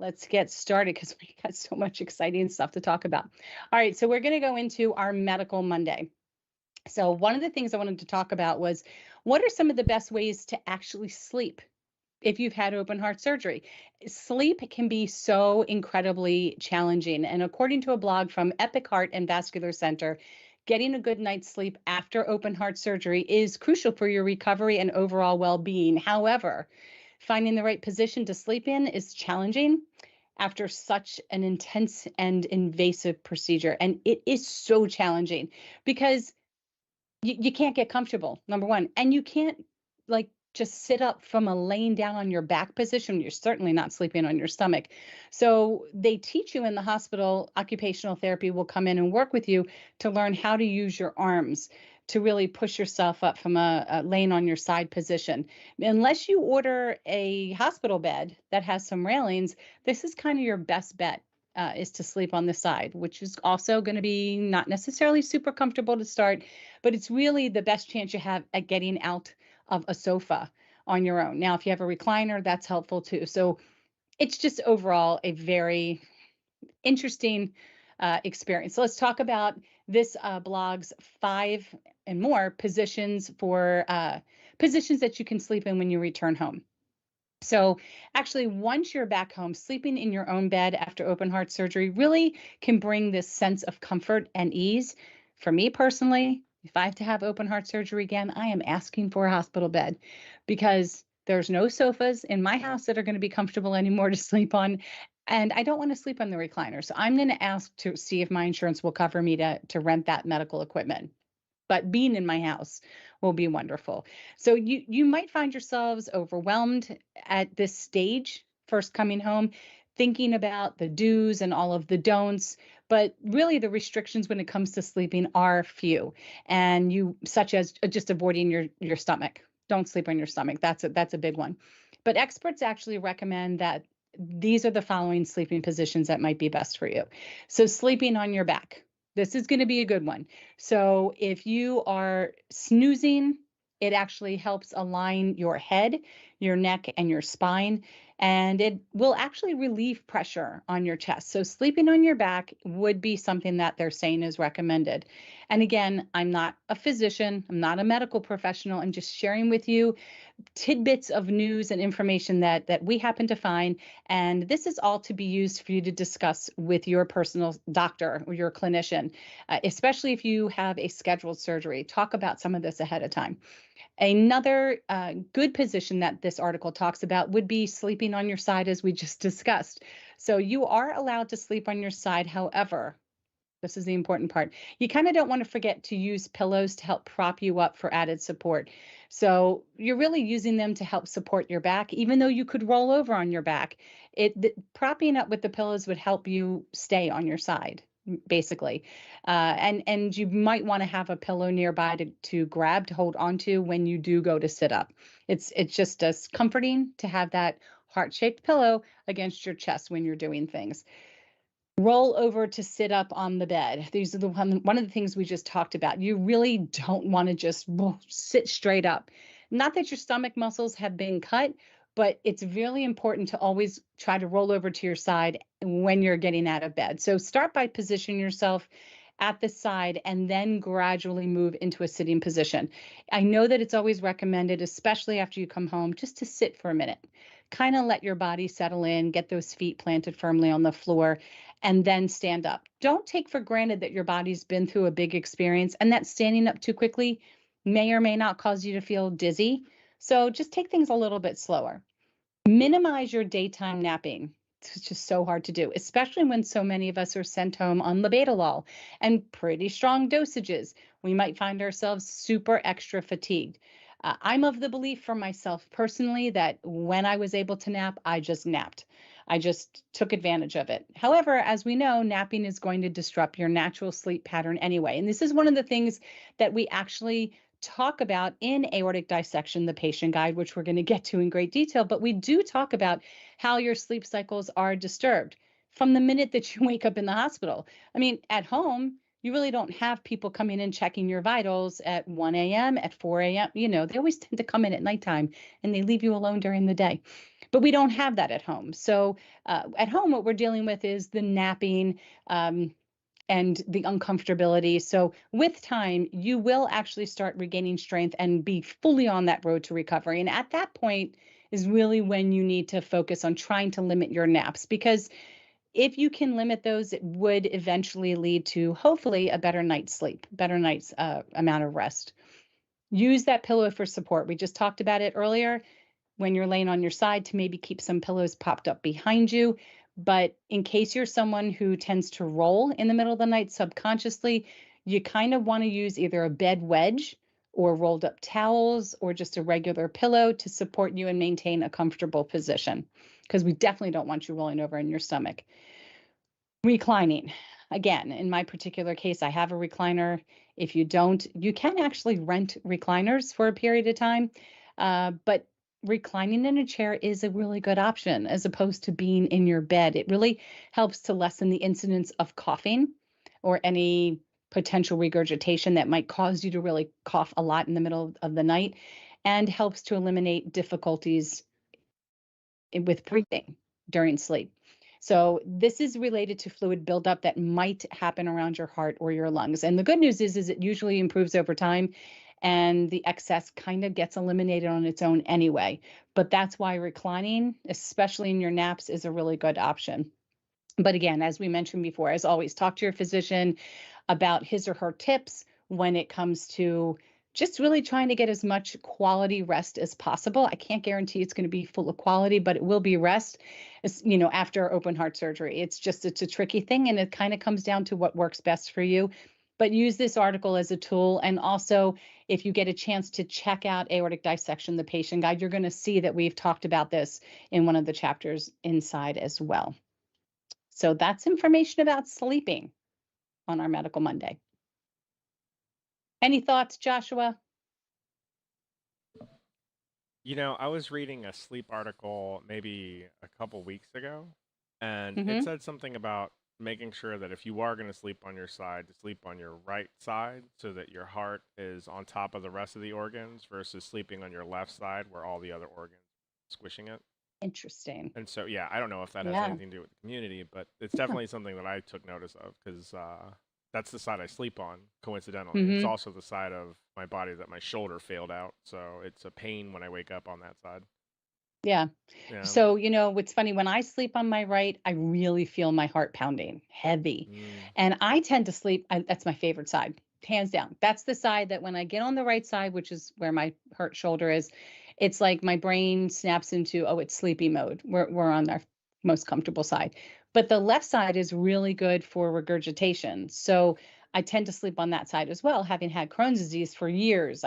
Let's get started because we got so much exciting stuff to talk about. All right, so we're going to go into our Medical Monday. So, one of the things I wanted to talk about was what are some of the best ways to actually sleep if you've had open heart surgery? Sleep can be so incredibly challenging. And according to a blog from Epic Heart and Vascular Center, getting a good night's sleep after open heart surgery is crucial for your recovery and overall well being. However, finding the right position to sleep in is challenging after such an intense and invasive procedure. And it is so challenging because you can't get comfortable, number one, and you can't like just sit up from a laying down on your back position. You're certainly not sleeping on your stomach. So they teach you in the hospital, occupational therapy will come in and work with you to learn how to use your arms to really push yourself up from a laying on your side position. Unless you order a hospital bed that has some railings, this is kind of your best bet. Is to sleep on the side, which is also going to be not necessarily super comfortable to start, but it's really the best chance you have at getting out of a sofa on your own. Now, if you have a recliner, that's helpful too. So it's just overall a very interesting experience. So let's talk about this blog's 5 and more positions for positions that you can sleep in when you return home. So, actually, once you're back home, sleeping in your own bed after open heart surgery really can bring this sense of comfort and ease. For me personally, if I have to have open heart surgery again, I am asking for a hospital bed because there's no sofas in my house that are going to be comfortable anymore to sleep on. And I don't want to sleep on the recliner. So, I'm going to ask to see if my insurance will cover me to rent that medical equipment, but being in my house will be wonderful. So you might find yourselves overwhelmed at this stage, first coming home, thinking about the do's and all of the don'ts, but really the restrictions when it comes to sleeping are few, and you such as just avoiding your stomach. Don't sleep on your stomach. That's a big one. But experts actually recommend that these are the following sleeping positions that might be best for you. So sleeping on your back. This is going to be a good one. So if you are snoozing, it actually helps align your head, your neck, and your spine, and it will actually relieve pressure on your chest. So sleeping on your back would be something that they're saying is recommended. And again, I'm not a physician, I'm not a medical professional. I'm just sharing with you tidbits of news and information that we happen to find, and this is all to be used for you to discuss with your personal doctor or your clinician, especially if you have a scheduled surgery. Talk about some of this ahead of time. Another good position that this article talks about would be sleeping on your side, as we just discussed. So you are allowed to sleep on your side. However, this is the important part. You kind of don't want to forget to use pillows to help prop you up for added support. So you're really using them to help support your back, even though you could roll over on your back. Propping up with the pillows would help you stay on your side, basically. And you might want to have a pillow nearby to grab, to hold onto when you do go to sit up. It's just as comforting to have that heart-shaped pillow against your chest when you're doing things. Roll over to sit up on the bed. These are one of the things we just talked about. You really don't want to just sit straight up. Not that your stomach muscles have been cut, but it's really important to always try to roll over to your side when you're getting out of bed. So start by positioning yourself at the side and then gradually move into a sitting position. I know that it's always recommended, especially after you come home, just to sit for a minute. Kind of let your body settle in, get those feet planted firmly on the floor, and then stand up. Don't take for granted that your body's been through a big experience and that standing up too quickly may or may not cause you to feel dizzy. So just take things a little bit slower. Minimize your daytime napping. It's just so hard to do, especially when so many of us are sent home on labetalol and pretty strong dosages. We might find ourselves super extra fatigued. I'm of the belief for myself personally that when I was able to nap, I just napped. I just took advantage of it. However, as we know, napping is going to disrupt your natural sleep pattern anyway. And this is one of the things that we actually talk about in Aortic Dissection, the patient guide, which we're going to get to in great detail. But we do talk about how your sleep cycles are disturbed from the minute that you wake up in the hospital. I mean, at home, you really don't have people coming in checking your vitals at 1 a.m., at 4 a.m. They always tend to come in at nighttime and they leave you alone during the day. But we don't have that at home. So at home, what we're dealing with is the napping. And the uncomfortability. So, with time, you will actually start regaining strength and be fully on that road to recovery. And at that point is really when you need to focus on trying to limit your naps, because if you can limit those, it would eventually lead to hopefully a better night's sleep, better night's amount of rest. Use that pillow for support. We just talked about it earlier when you're laying on your side to maybe keep some pillows popped up behind you. But in case you're someone who tends to roll in the middle of the night subconsciously, you kind of want to use either a bed wedge or rolled up towels or just a regular pillow to support you and maintain a comfortable position, because we definitely don't want you rolling over in your stomach. Reclining. Again, in my particular case, I have a recliner. If you don't, you can actually rent recliners for a period of time. But reclining in a chair is a really good option as opposed to being in your bed. It really helps to lessen the incidence of coughing or any potential regurgitation that might cause you to really cough a lot in the middle of the night, and helps to eliminate difficulties with breathing during sleep. So this is related to fluid buildup that might happen around your heart or your lungs. And the good news is it usually improves over time and the excess kind of gets eliminated on its own anyway. But that's why reclining, especially in your naps, is a really good option. But again, as we mentioned before, as always, talk to your physician about his or her tips when it comes to just really trying to get as much quality rest as possible. I can't guarantee it's going to be full of quality, but it will be rest, after open heart surgery. It's a tricky thing, and it kind of comes down to what works best for you. But use this article as a tool. And also, if you get a chance to check out Aortic Dissection, the patient guide, you're going to see that we've talked about this in one of the chapters inside as well. So that's information about sleeping on our Medical Monday. Any thoughts, Joshua? I was reading a sleep article maybe a couple weeks ago, and it Mm-hmm. said something about making sure that if you are going to sleep on your side, to sleep on your right side so that your heart is on top of the rest of the organs versus sleeping on your left side where all the other organs are squishing it. Interesting. And so, yeah, I don't know if that has Yeah. anything to do with the community, but it's Huh. definitely something that I took notice of because that's the side I sleep on, coincidentally. It's Mm-hmm. also the side of my body that my shoulder failed out. So it's a pain when I wake up on that side. Yeah. Yeah. So, what's funny, when I sleep on my right, I really feel my heart pounding heavy. Mm. And I tend to sleep, that's my favorite side, hands down. That's the side that when I get on the right side, which is where my hurt shoulder is, it's like my brain snaps into, oh, it's sleepy mode. We're on our most comfortable side. But the left side is really good for regurgitation. So I tend to sleep on that side as well, having had Crohn's disease for years.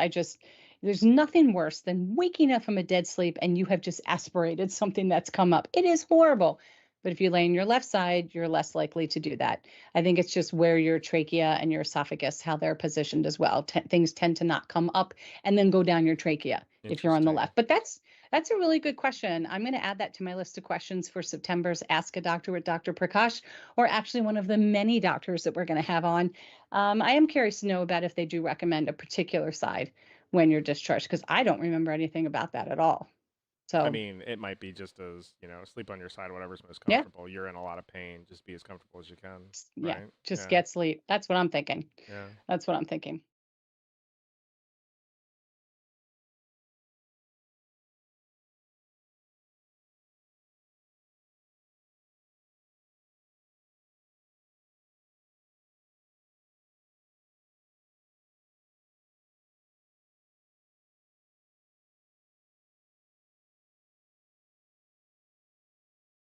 There's nothing worse than waking up from a dead sleep and you have just aspirated something that's come up. It is horrible. But if you lay on your left side, you're less likely to do that. I think it's just where your trachea and your esophagus, how they're positioned as well. Things tend to not come up and then go down your trachea if you're on the Interesting. left. But that's a really good question. I'm going to add that to my list of questions for September's Ask a Doctor with Dr. Prakash, or actually one of the many doctors that we're going to have on. I am curious to know about if they do recommend a particular side when you're discharged, because I don't remember anything about that at all. I So, mean, it might be just as, sleep on your side, whatever's most yeah, comfortable. You're in a lot of pain. Just be as comfortable as you can, yeah, right? just Yeah. get sleep. That's what I'm thinking. Yeah. That's what I'm thinking.